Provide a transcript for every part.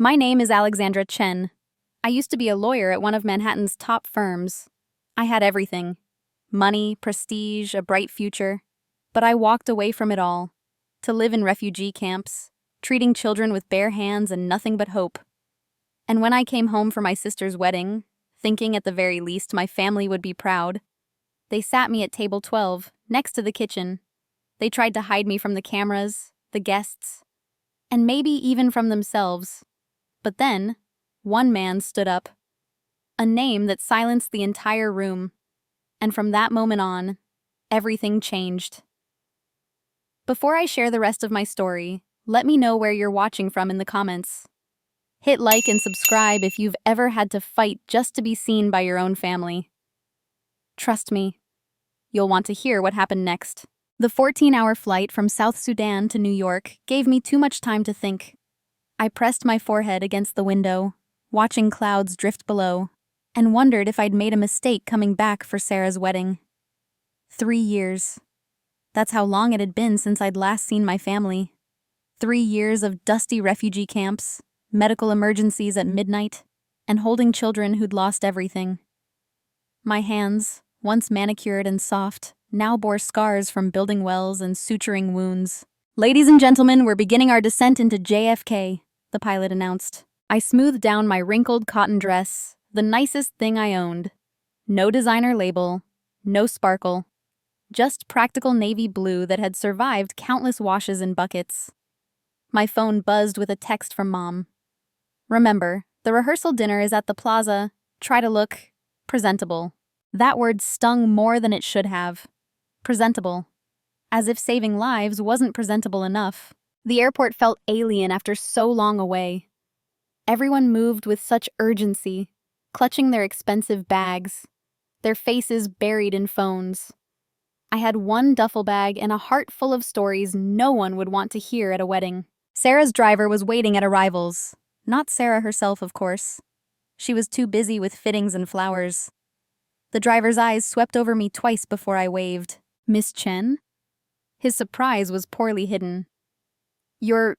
My name is Alexandra Chen. I used to be a lawyer at one of Manhattan's top firms. I had everything: money, prestige, a bright future. But I walked away from it all to live in refugee camps, treating children with bare hands and nothing but hope. And when I came home for my sister's wedding, thinking at the very least my family would be proud, they sat me at table 12, next to the kitchen. They tried to hide me from the cameras, the guests, and maybe even from themselves. But then, one man stood up, a name that silenced the entire room, and from that moment on, everything changed. Before I share the rest of my story, let me know where you're watching from in the comments. Hit like and subscribe if you've ever had to fight just to be seen by your own family. Trust me, you'll want to hear what happened next. The 14-hour flight from South Sudan to New York gave me too much time to think. I pressed my forehead against the window, watching clouds drift below, and wondered if I'd made a mistake coming back for Sarah's wedding. 3 years. That's how long it had been since I'd last seen my family. 3 years of dusty refugee camps, medical emergencies at midnight, and holding children who'd lost everything. My hands, once manicured and soft, now bore scars from building wells and suturing wounds. "Ladies and gentlemen, we're beginning our descent into JFK," the pilot announced. I smoothed down my wrinkled cotton dress, the nicest thing I owned. No designer label, no sparkle. Just practical navy blue that had survived countless washes in buckets. My phone buzzed with a text from Mom. "Remember, the rehearsal dinner is at the plaza. Try to look presentable." That word stung more than it should have. Presentable. As if saving lives wasn't presentable enough. The airport felt alien after so long away. Everyone moved with such urgency, clutching their expensive bags, their faces buried in phones. I had one duffel bag and a heart full of stories no one would want to hear at a wedding. Sarah's driver was waiting at arrivals. Not Sarah herself, of course. She was too busy with fittings and flowers. The driver's eyes swept over me twice before I waved. "Miss Chen?" His surprise was poorly hidden. "You're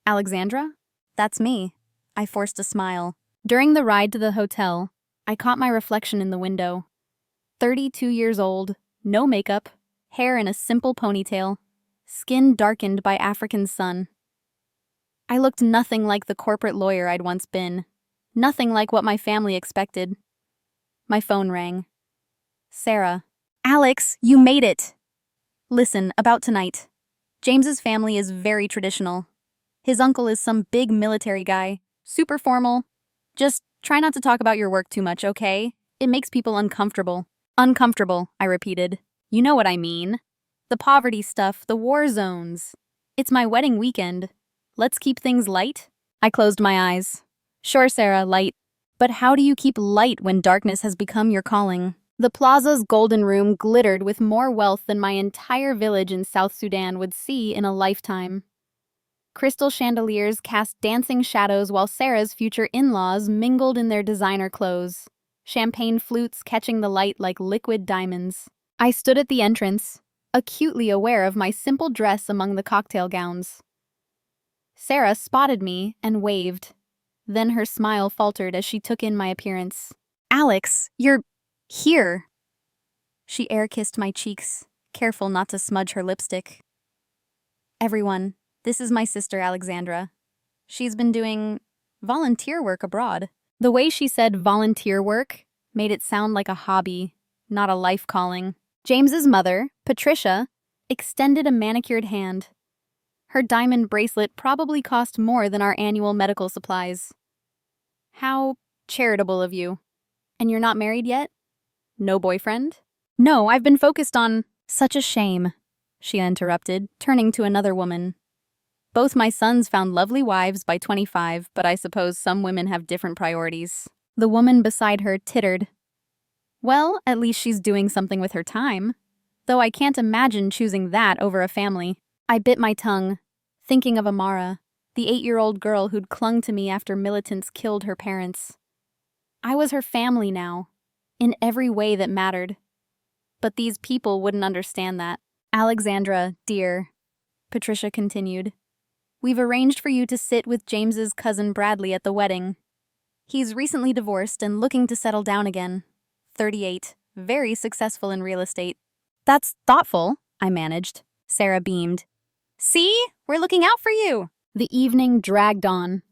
Alexandra?" "That's me." I forced a smile. During the ride to the hotel, I caught my reflection in the window. 32 years old, no makeup, hair in a simple ponytail, skin darkened by African sun. I looked nothing like the corporate lawyer I'd once been, nothing like what my family expected. My phone rang. "Sarah." "Alex, you made it!" "Listen, about tonight. James's family is very traditional. His uncle is some big military guy, super formal. Just try not to talk about your work too much, okay? It makes people uncomfortable." "Uncomfortable," I repeated. "You know what I mean. The poverty stuff, the war zones. It's my wedding weekend. Let's keep things light." I closed my eyes. "Sure, Sarah, light. But how do you keep light when darkness has become your calling?" The plaza's golden room glittered with more wealth than my entire village in South Sudan would see in a lifetime. Crystal chandeliers cast dancing shadows while Sarah's future in-laws mingled in their designer clothes, champagne flutes catching the light like liquid diamonds. I stood at the entrance, acutely aware of my simple dress among the cocktail gowns. Sarah spotted me and waved. Then her smile faltered as she took in my appearance. "Alex, you're here." She air-kissed my cheeks, careful not to smudge her lipstick. "Everyone, this is my sister Alexandra. She's been doing volunteer work abroad." The way she said volunteer work made it sound like a hobby, not a life calling. James's mother, Patricia, extended a manicured hand. Her diamond bracelet probably cost more than our annual medical supplies. "How charitable of you. And you're not married yet? No boyfriend?" "No, I've been focused on—" "Such a shame," she interrupted, turning to another woman. "Both my sons found lovely wives by 25, but I suppose some women have different priorities." The woman beside her tittered. "Well, at least she's doing something with her time. Though I can't imagine choosing that over a family." I bit my tongue, thinking of Amara, the 8-year-old girl who'd clung to me after militants killed her parents. I was her family now, in every way that mattered. But these people wouldn't understand that. "Alexandra, dear," Patricia continued, We've arranged for you to sit with James's cousin Bradley at the wedding. He's recently divorced and looking to settle down again. 38, very successful in real estate. That's thoughtful, I managed. Sarah beamed. See? We're looking out for you. The evening dragged on.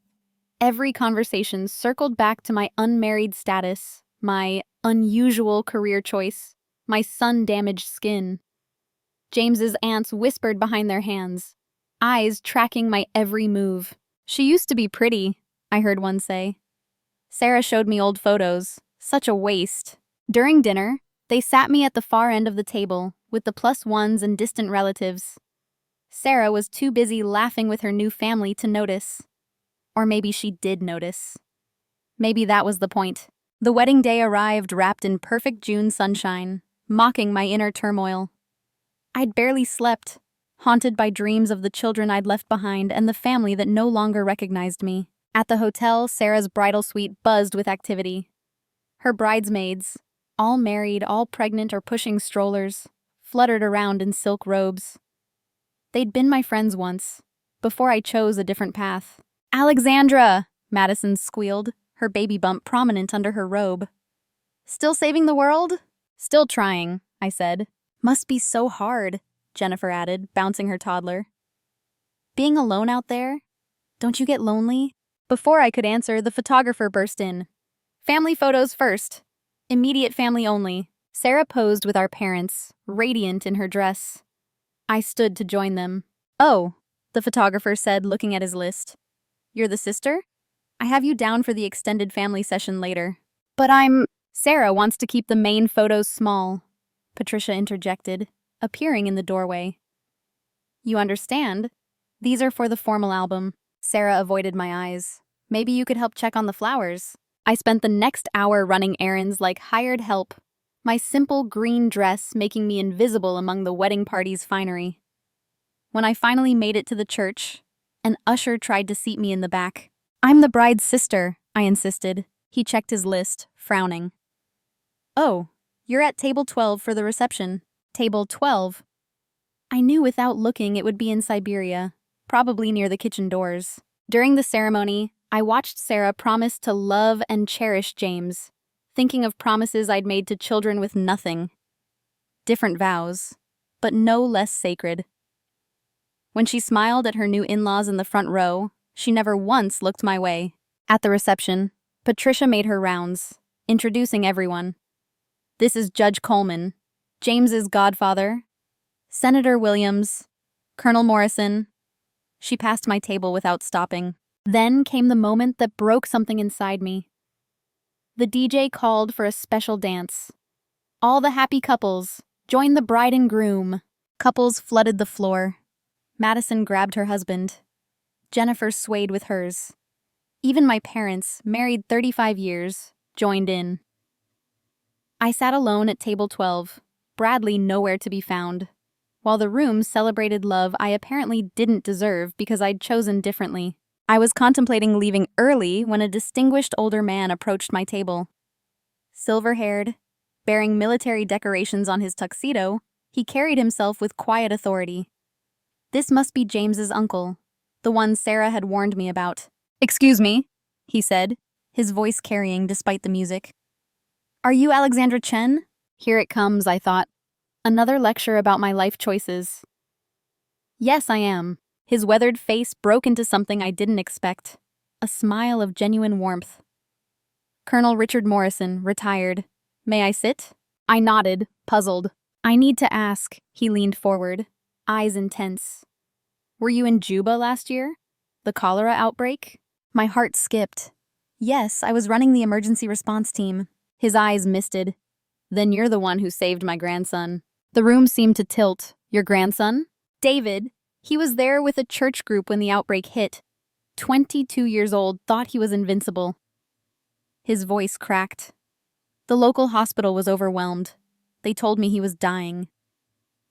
Every conversation circled back to my unmarried status, my unusual career choice, my sun-damaged skin. James's aunts whispered behind their hands, eyes tracking my every move. She used to be pretty, I heard one say. Sarah showed me old photos. Such a waste. During dinner, they sat me at the far end of the table, with the plus ones and distant relatives. Sarah was too busy laughing with her new family to notice. Or maybe she did notice. Maybe that was the point. The wedding day arrived wrapped in perfect June sunshine, mocking my inner turmoil. I'd barely slept, haunted by dreams of the children I'd left behind and the family that no longer recognized me. At the hotel, Sarah's bridal suite buzzed with activity. Her bridesmaids, all married, all pregnant or pushing strollers, fluttered around in silk robes. They'd been my friends once, before I chose a different path. "Alexandra!" Madison squealed, her baby bump prominent under her robe. "Still saving the world?" "Still trying," I said. "Must be so hard," Jennifer added, bouncing her toddler. "Being alone out there? Don't you get lonely?" Before I could answer, the photographer burst in. "Family photos first. Immediate family only." Sarah posed with our parents, radiant in her dress. I stood to join them. "Oh," the photographer said, looking at his list. "You're the sister? I have you down for the extended family session later." "But Sarah wants to keep the main photos small," Patricia interjected, appearing in the doorway. "You understand? These are for the formal album." Sarah avoided my eyes. "Maybe you could help check on the flowers." I spent the next hour running errands like hired help, my simple green dress making me invisible among the wedding party's finery. When I finally made it to the church, an usher tried to seat me in the back. "I'm the bride's sister," I insisted. He checked his list, frowning. "Oh, you're at table 12 for the reception." Table 12? I knew without looking it would be in Siberia, probably near the kitchen doors. During the ceremony, I watched Sarah promise to love and cherish James, thinking of promises I'd made to children with nothing. Different vows, but no less sacred. When she smiled at her new in-laws in the front row, she never once looked my way. At the reception, Patricia made her rounds, introducing everyone. "This is Judge Coleman, James's godfather, Senator Williams, Colonel Morrison." She passed my table without stopping. Then came the moment that broke something inside me. The DJ called for a special dance. All the happy couples, join the bride and groom. Couples flooded the floor. Madison grabbed her husband. Jennifer swayed with hers. Even my parents, married 35 years, joined in. I sat alone at table 12, Bradley nowhere to be found, while the room celebrated love I apparently didn't deserve because I'd chosen differently. I was contemplating leaving early when a distinguished older man approached my table. Silver-haired, bearing military decorations on his tuxedo, he carried himself with quiet authority. This must be James's uncle, the one Sarah had warned me about. "Excuse me," he said, his voice carrying despite the music. "Are you Alexandra Chen?" Here it comes, I thought. Another lecture about my life choices. "Yes, I am." His weathered face broke into something I didn't expect. A smile of genuine warmth. "Colonel Richard Morrison, retired. May I sit?" I nodded, puzzled. "I need to ask," he leaned forward, eyes intense. "Were you in Juba last year? The cholera outbreak?" My heart skipped. "Yes, I was running the emergency response team." His eyes misted. "Then you're the one who saved my grandson." The room seemed to tilt. "Your grandson?" "David. He was there with a church group when the outbreak hit. 22 years old, thought he was invincible." His voice cracked. "The local hospital was overwhelmed. They told me he was dying.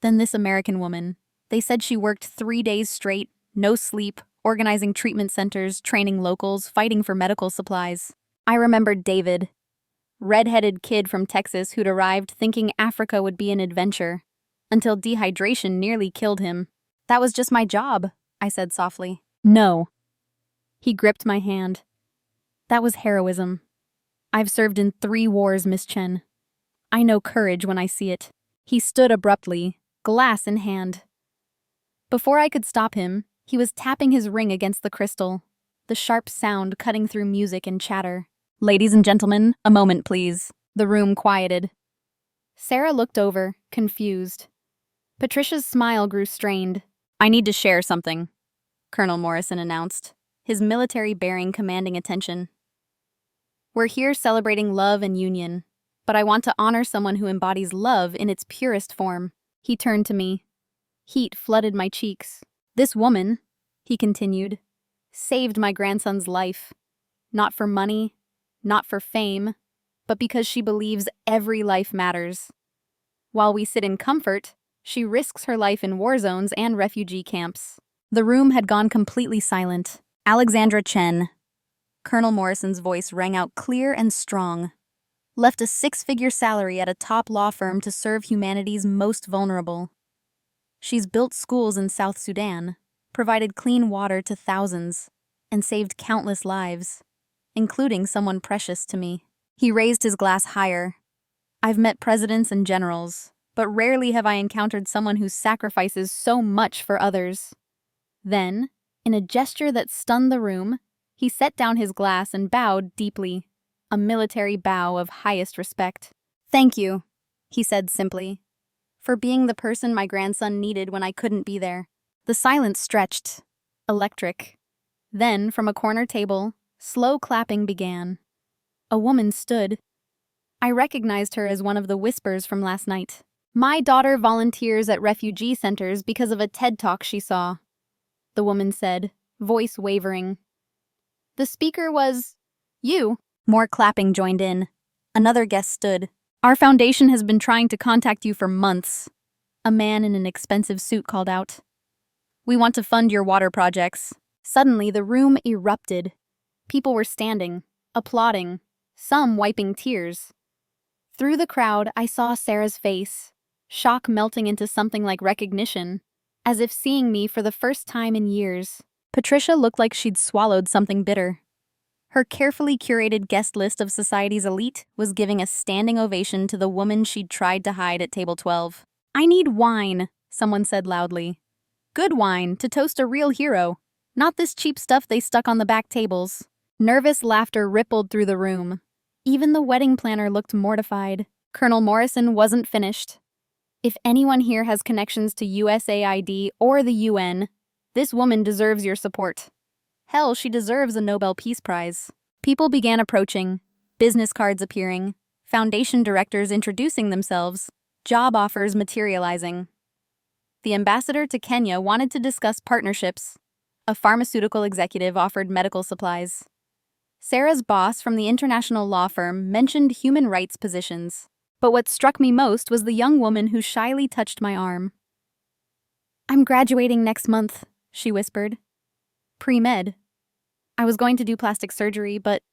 Then this American woman. They said she worked 3 days straight, no sleep, organizing treatment centers, training locals, fighting for medical supplies." I remembered David. Red-headed kid from Texas who'd arrived thinking Africa would be an adventure, until dehydration nearly killed him. "That was just my job," I said softly. No. He gripped my hand. That was heroism. I've served in 3 wars, Miss Chen. I know courage when I see it. He stood abruptly, glass in hand. Before I could stop him, he was tapping his ring against the crystal, the sharp sound cutting through music and chatter. Ladies and gentlemen, a moment, please. The room quieted. Sarah looked over, confused. Patricia's smile grew strained. I need to share something, Colonel Morrison announced, his military bearing commanding attention. We're here celebrating love and union, but I want to honor someone who embodies love in its purest form. He turned to me. Heat flooded my cheeks. This woman, he continued, saved my grandson's life. Not for money, not for fame, but because she believes every life matters. While we sit in comfort, she risks her life in war zones and refugee camps. The room had gone completely silent. Alexandra Chen, Colonel Morrison's voice rang out clear and strong, left a 6-figure salary at a top law firm to serve humanity's most vulnerable. She's built schools in South Sudan, provided clean water to thousands, and saved countless lives, including someone precious to me. He raised his glass higher. I've met presidents and generals, but rarely have I encountered someone who sacrifices so much for others. Then, in a gesture that stunned the room, he set down his glass and bowed deeply, a military bow of highest respect. Thank you, he said simply, for being the person my grandson needed when I couldn't be there. The silence stretched, electric. Then, from a corner table, slow clapping began. A woman stood. I recognized her as one of the whispers from last night. My daughter volunteers at refugee centers because of a TED Talk she saw, the woman said, voice wavering. The speaker was you. More clapping joined in. Another guest stood. Our foundation has been trying to contact you for months, a man in an expensive suit called out. We want to fund your water projects. Suddenly, the room erupted. People were standing, applauding, some wiping tears. Through the crowd, I saw Sarah's face, shock melting into something like recognition, as if seeing me for the first time in years. Patricia looked like she'd swallowed something bitter. Her carefully curated guest list of society's elite was giving a standing ovation to the woman she'd tried to hide at table 12. I need wine, someone said loudly. Good wine, to toast a real hero, not this cheap stuff they stuck on the back tables. Nervous laughter rippled through the room. Even the wedding planner looked mortified. Colonel Morrison wasn't finished. If anyone here has connections to USAID or the UN, this woman deserves your support. Hell, she deserves a Nobel Peace Prize. People began approaching, business cards appearing, foundation directors introducing themselves, job offers materializing. The ambassador to Kenya wanted to discuss partnerships. A pharmaceutical executive offered medical supplies. Sarah's boss from the international law firm mentioned human rights positions. But what struck me most was the young woman who shyly touched my arm. I'm graduating next month, she whispered. Pre-med. I was going to do plastic surgery, but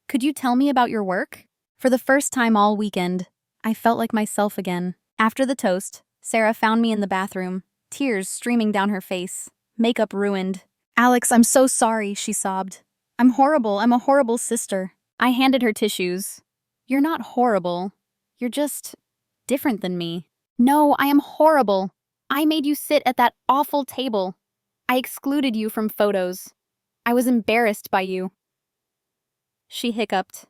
could you tell me about your work? For the first time all weekend, I felt like myself again. After the toast, Sarah found me in the bathroom, tears streaming down her face, makeup ruined. Alex, I'm so sorry, she sobbed. I'm horrible. I'm a horrible sister. I handed her tissues. You're not horrible. You're just different than me. No, I am horrible. I made you sit at that awful table. I excluded you from photos. I was embarrassed by you. She hiccuped.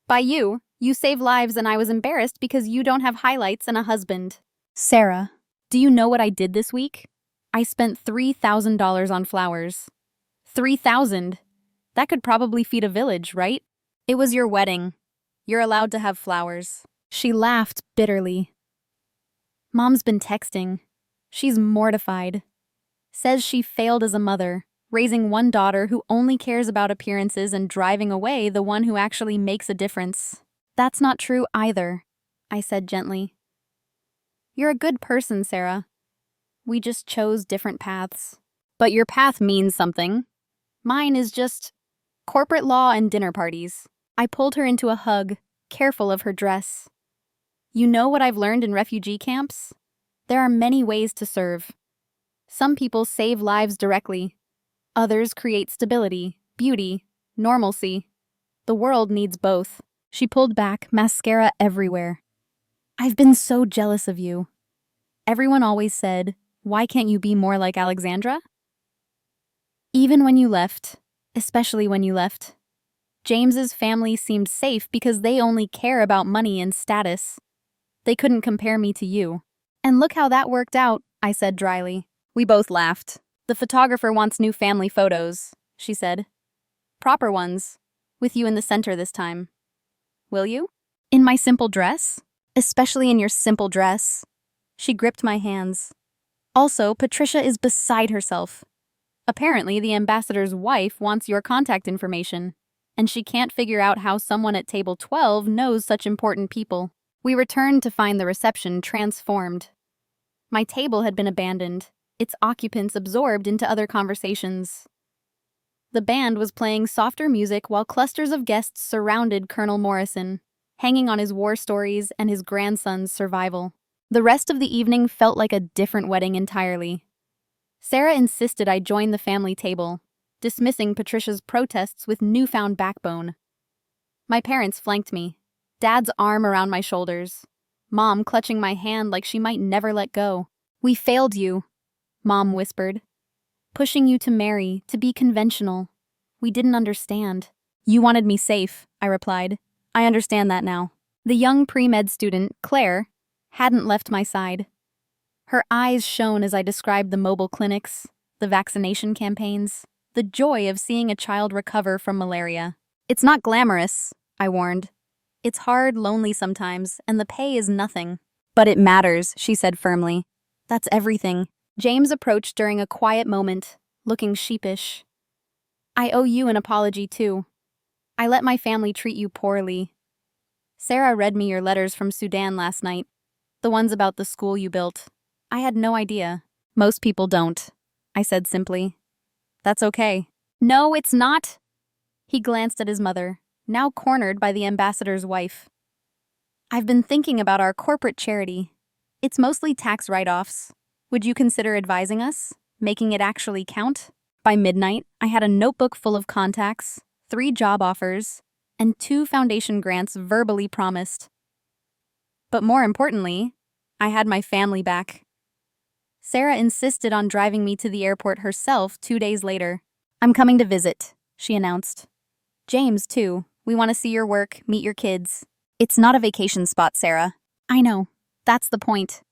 By you? You save lives and I was embarrassed because you don't have highlights and a husband. Sarah, do you know what I did this week? I spent $3,000 on flowers. $3,000? That could probably feed a village, right? It was your wedding. You're allowed to have flowers. She laughed bitterly. Mom's been texting. She's mortified. Says she failed as a mother, raising one daughter who only cares about appearances and driving away the one who actually makes a difference. That's not true either, I said gently. You're a good person, Sarah. We just chose different paths. But your path means something. Mine is just corporate law and dinner parties. I pulled her into a hug, careful of her dress. You know what I've learned in refugee camps? There are many ways to serve. Some people save lives directly. Others create stability, beauty, normalcy. The world needs both. She pulled back, mascara everywhere. I've been so jealous of you. Everyone always said, why can't you be more like Alexandra? Even when you left, especially when you left, James's family seemed safe because they only care about money and status. They couldn't compare me to you. And look how that worked out, I said dryly. We both laughed. The photographer wants new family photos, she said. Proper ones, with you in the center this time. Will you? In my simple dress? Especially in your simple dress. She gripped my hands. Also, Patricia is beside herself. Apparently, the ambassador's wife wants your contact information, and she can't figure out how someone at table 12 knows such important people. We returned to find the reception transformed. My table had been abandoned, its occupants absorbed into other conversations. The band was playing softer music while clusters of guests surrounded Colonel Morrison, hanging on his war stories and his grandson's survival. The rest of the evening felt like a different wedding entirely. Sarah insisted I join the family table, dismissing Patricia's protests with newfound backbone. My parents flanked me, Dad's arm around my shoulders, Mom clutching my hand like she might never let go. We failed you, Mom whispered. Pushing you to marry, to be conventional. We didn't understand. You wanted me safe, I replied. I understand that now. The young pre-med student, Claire, hadn't left my side. Her eyes shone as I described the mobile clinics, the vaccination campaigns, the joy of seeing a child recover from malaria. It's not glamorous, I warned. It's hard, lonely sometimes, and the pay is nothing. But it matters, she said firmly. That's everything. James approached during a quiet moment, looking sheepish. I owe you an apology, too. I let my family treat you poorly. Sarah read me your letters from Sudan last night, the ones about the school you built. I had no idea. Most people don't, I said simply. That's okay. No, it's not. He glanced at his mother, now cornered by the ambassador's wife. I've been thinking about our corporate charity. It's mostly tax write-offs. Would you consider advising us? Making it actually count? By midnight, I had a notebook full of contacts, 3 job offers, and 2 foundation grants verbally promised. But more importantly, I had my family back. Sarah insisted on driving me to the airport herself 2 days later. I'm coming to visit, she announced. James, too. We want to see your work, meet your kids. It's not a vacation spot, Sarah. I know. That's the point.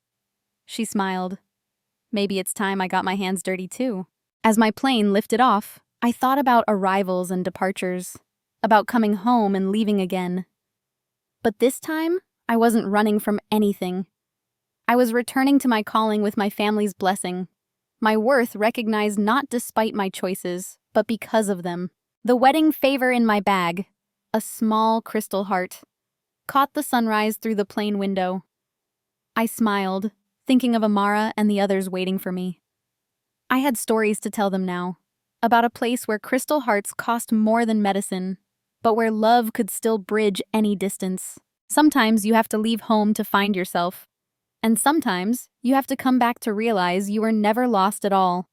She smiled. Maybe it's time I got my hands dirty, too. As my plane lifted off, I thought about arrivals and departures, about coming home and leaving again. But this time, I wasn't running from anything. I was returning to my calling with my family's blessing, my worth recognized not despite my choices, but because of them. The wedding favor in my bag, a small crystal heart, caught the sunrise through the plane window. I smiled, thinking of Amara and the others waiting for me. I had stories to tell them now, about a place where crystal hearts cost more than medicine, but where love could still bridge any distance. Sometimes you have to leave home to find yourself. And sometimes, you have to come back to realize you were never lost at all.